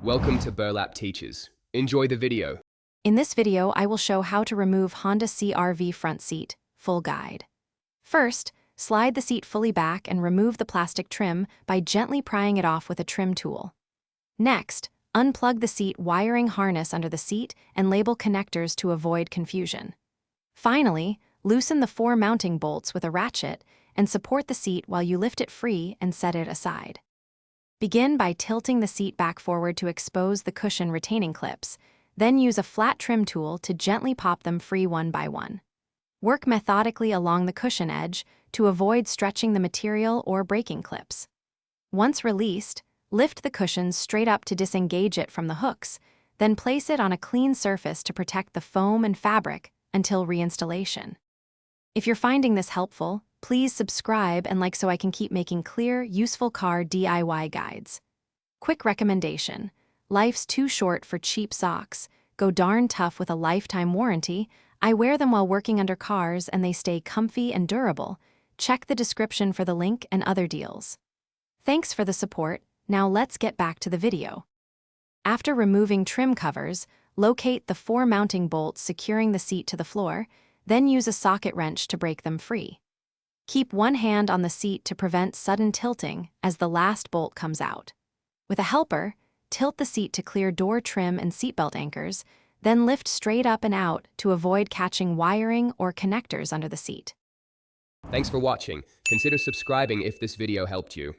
Welcome to Burlap Teachers. Enjoy the video. In this video, I will show how to remove Honda CR-V front seat, full guide. First, slide the seat fully back and remove the plastic trim by gently prying it off with a trim tool. Next, unplug the seat wiring harness under the seat and label connectors to avoid confusion. Finally, loosen the 4 mounting bolts with a ratchet and support the seat while you lift it free and set it aside. Begin by tilting the seat back forward to expose the cushion retaining clips, then use a flat trim tool to gently pop them free one by one. Work methodically along the cushion edge to avoid stretching the material or breaking clips. Once released, lift the cushion straight up to disengage it from the hooks, then place it on a clean surface to protect the foam and fabric until reinstallation. If you're finding this helpful, please subscribe and like so I can keep making clear, useful car DIY guides. Quick recommendation: life's too short for cheap socks. Go darn tough with a lifetime warranty. I wear them while working under cars and they stay comfy and durable. Check the description for the link and other deals. Thanks for the support. Now let's get back to the video. After removing trim covers, locate the 4 mounting bolts securing the seat to the floor, then use a socket wrench to break them free. Keep one hand on the seat to prevent sudden tilting as the last bolt comes out. With a helper, tilt the seat to clear door trim and seatbelt anchors, then lift straight up and out to avoid catching wiring or connectors under the seat. Thanks for watching. Consider subscribing if this video helped you.